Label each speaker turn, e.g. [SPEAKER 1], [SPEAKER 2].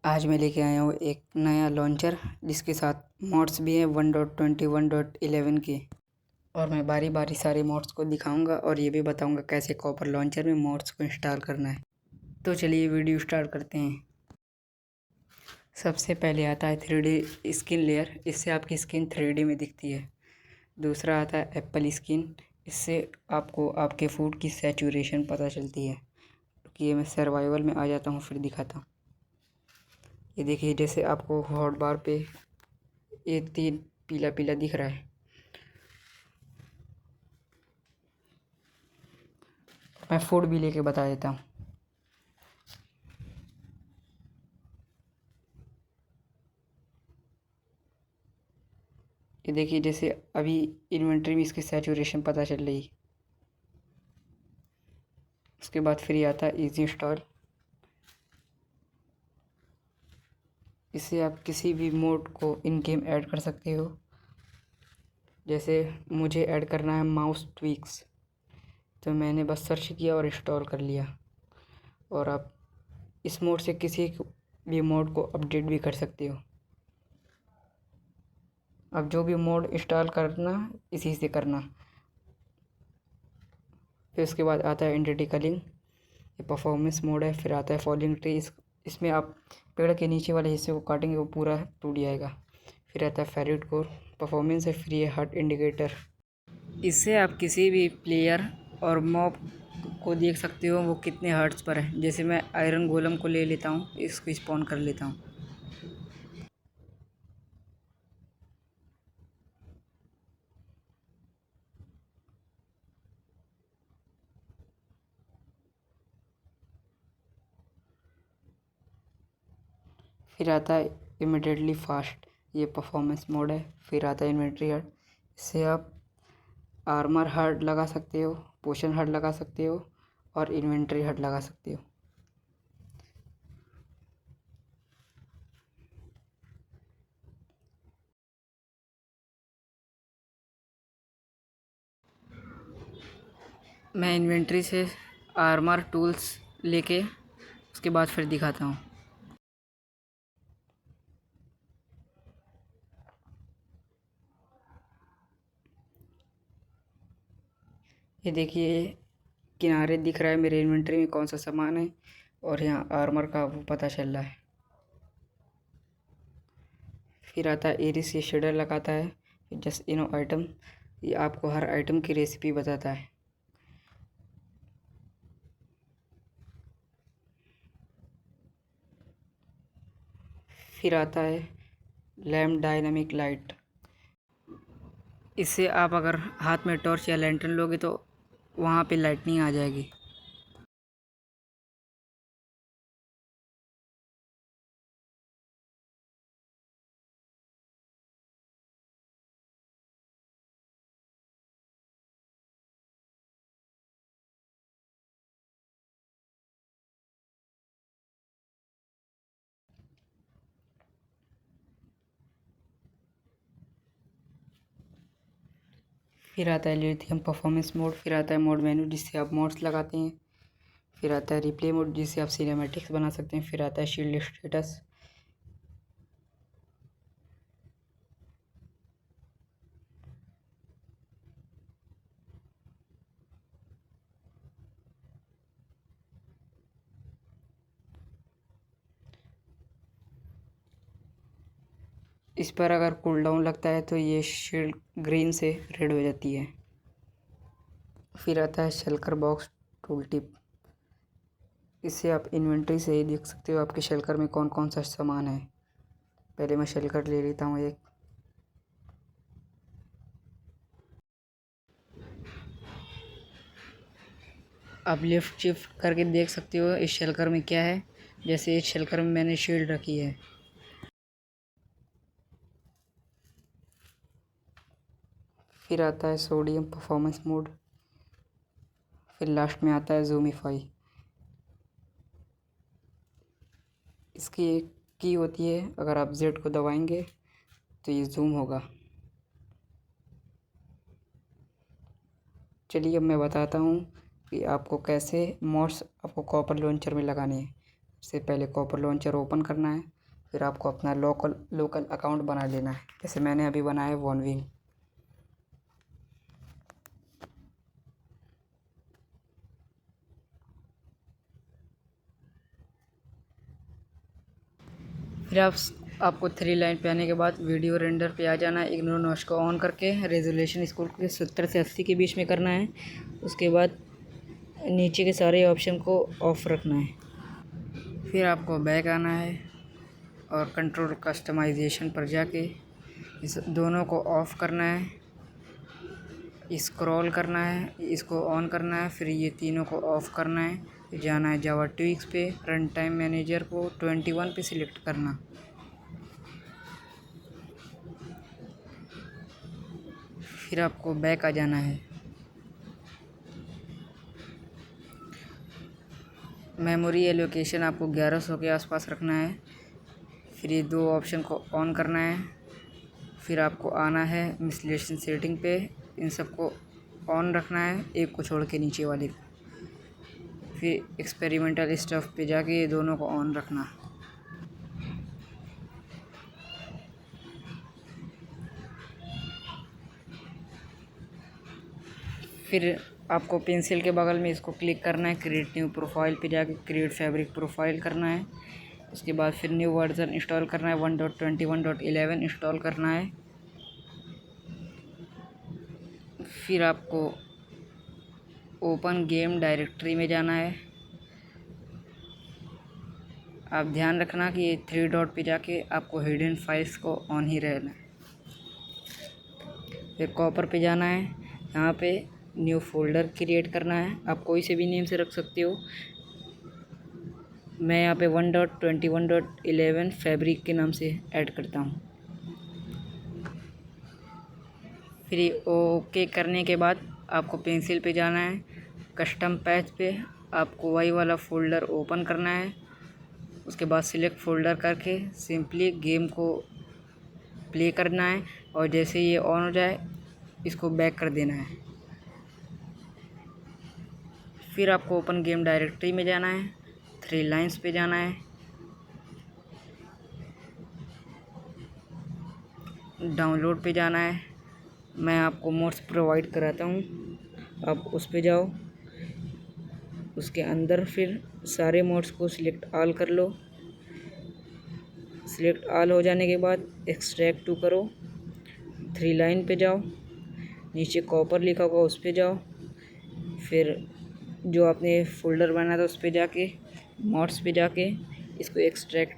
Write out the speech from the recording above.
[SPEAKER 1] आज मैं लेके आया हूँ एक नया लॉन्चर जिसके साथ मॉड्स भी हैं 1.20 1.11 की। और मैं बारी बारी सारे मॉड्स को दिखाऊंगा और ये भी बताऊंगा कैसे कॉपर लॉन्चर में मॉड्स को इंस्टॉल करना है। तो चलिए वीडियो स्टार्ट करते हैं। सबसे पहले आता है 3D स्किन लेयर, इससे आपकी स्किन 3D में दिखती है। दूसरा आता है एप्पल स्किन, इससे आपको आपके फूड की सैचुरेशन पता चलती है। कि ये मैं सर्वाइवल में आ जाता हूँ फिर दिखाता हूँ। ये देखिए, जैसे आपको हॉट बार पे ये 3 पीला पीला दिख रहा है। मैं फूड भी लेके बता देता हूँ। ये देखिए, जैसे अभी इन्वेंट्री में इसकी सैचुरेशन पता चल रही। उसके बाद फिर आता है इजी इंस्टॉल। इससे आप किसी भी मोड को इन गेम ऐड कर सकते हो। जैसे मुझे ऐड करना है माउस ट्विक्स, तो मैंने बस सर्च किया और इंस्टॉल कर लिया। और आप इस मोड से किसी भी मोड को अपडेट भी कर सकते हो। अब जो भी मोड इंस्टॉल करना इसी से करना। फिर उसके बाद आता है एंटिटी कलिंग, ये परफॉर्मेंस मोड है। फिर आता है फॉलिंग ट्री, इसमें आप पेड़ के नीचे वाले हिस्से को काटेंगे वो पूरा टूट जाएगा। फिर आता है फेरिट कोर, परफॉर्मेंस है। फिर ये हार्ट इंडिकेटर, इससे आप किसी भी प्लेयर और मॉब को देख सकते हो वो कितने हर्ट्स पर है। जैसे मैं आयरन गोलम को ले लेता हूँ, इसको स्पॉन कर लेता हूँ। फिर आता है इमिडिएटली फास्ट, ये परफॉर्मेंस मोड है। फिर आता है इन्वेंट्री हर्ट, इससे आप आर्मर हर्ट लगा सकते हो, पोशन हर्ट लगा सकते हो और इन्वेंट्री हर्ट लगा सकते हो। मैं इन्वेंट्री से आर्मर टूल्स लेके उसके बाद फिर दिखाता हूँ। ये देखिए, किनारे दिख रहा है मेरे इन्वेंट्री में कौन सा सामान है और यहाँ आर्मर का वो पता चल रहा है। फिर आता है एरिस, ये शेडर लगाता है। फिर जस्ट इनो आइटम, ये आपको हर आइटम की रेसिपी बताता है। फिर आता है लैम्प डायनामिक लाइट, इससे आप अगर हाथ में टॉर्च या लैंटर्न लोगे तो वहाँ पे लाइटनिंग आ जाएगी। फिर आता है लिथियम परफॉर्मेंस मोड। फिर आता है मोड मेन्यू, जिससे आप मोड्स लगाते हैं। फिर आता है रिप्ले मोड, जिससे आप सिनेमैटिक्स बना सकते हैं। फिर आता है शील्ड स्टेटस। इस पर अगर कूल डाउन लगता है तो ये शील्ड ग्रीन से रेड हो जाती है। फिर आता है शेल्कर बॉक्स टूल टिप, इससे आप इन्वेंट्री से ही देख सकते हो आपके शेल्कर में कौन कौन सा सामान है। पहले मैं शेल्कर ले लेता हूँ एक। आप लिफ्ट शिफ्ट करके देख सकते हो इस शेल्कर में क्या है। जैसे इस शेल्कर में मैंने शील्ड रखी है। फिर आता है सोडियम परफॉर्मेंस मोड। फिर लास्ट में आता है जूमीफाई। इसकी एक की होती है, अगर आप जेड को दबाएंगे तो ये जूम होगा। चलिए अब मैं बताता हूँ कि आपको कैसे मॉड्स आपको कॉपर लॉन्चर में लगाने हैं। से पहले कॉपर लॉन्चर ओपन करना है। फिर आपको अपना लोकल अकाउंट बना लेना है, जैसे मैंने अभी बनाया है वॉनविंग। फिर आपको 3 लाइन पे आने के बाद वीडियो रेंडर पे आ जाना है। इग्नोर नॉइस को ऑन करके रेजोल्यूशन इसको 70 से 80 के बीच में करना है। उसके बाद नीचे के सारे ऑप्शन को ऑफ रखना है। फिर आपको बैक आना है और कंट्रोल कस्टमाइजेशन पर जाके इस दोनों को ऑफ करना है, स्क्रॉल करना है, इसको ऑन करना है, फिर ये तीनों को ऑफ करना है। फिर जाना है जावा ट्विक्स पे, रन टाइम मैनेजर को 21 पे सिलेक्ट करना। फिर आपको बैक आ जाना है। मेमोरी एलोकेशन आपको 1100 के आसपास रखना है। फिर ये दो ऑप्शन को ऑन करना है। फिर आपको आना है मिसलेशन सेटिंग पे, इन सबको ऑन रखना है, एक को छोड़ के नीचे वाले। फिर एक्सपेरिमेंटल स्टफ पे जाके ये दोनों को ऑन रखना। फिर आपको पेंसिल के बगल में इसको क्लिक करना है, क्रिएट न्यू प्रोफाइल पे जाके क्रिएट फैब्रिक प्रोफाइल करना है। उसके बाद फिर न्यू वर्जन इंस्टॉल करना है, 1.21.11 इंस्टॉल करना है। फिर आपको ओपन गेम डायरेक्टरी में जाना है। आप ध्यान रखना कि ये 3 डॉट पे जाके आपको हिडन फाइल्स को ऑन ही रहना है। फिर कॉपर पे जाना है, यहाँ पे न्यू फोल्डर क्रिएट करना है। आप कोई से भी नेम से रख सकते हो। मैं यहाँ पे 1.21.11 फैब्रिक के नाम से ऐड करता हूँ। फिर ओके करने के बाद आपको पेंसिल पे जाना है, कस्टम पैच पे आपको वही वाला फ़ोल्डर ओपन करना है। उसके बाद सिलेक्ट फ़ोल्डर करके सिंपली गेम को प्ले करना है और जैसे ये ऑन हो जाए इसको बैक कर देना है। फिर आपको ओपन गेम डायरेक्टरी में जाना है, 3 लाइन्स पे जाना है, डाउनलोड पे जाना है। मैं आपको मोड्स प्रोवाइड कराता हूँ, आप उस पे जाओ। उसके अंदर फिर सारे मोड्स को सिलेक्ट ऑल कर लो। सिलेक्ट ऑल हो जाने के बाद एक्सट्रैक्ट टू करो, 3 लाइन पे जाओ, नीचे कॉपर लिखा होगा उस पे जाओ। फिर जो आपने फ़ोल्डर बनाया था उस पे जाके मोड्स पे जाके इसको एक्सट्रैक्ट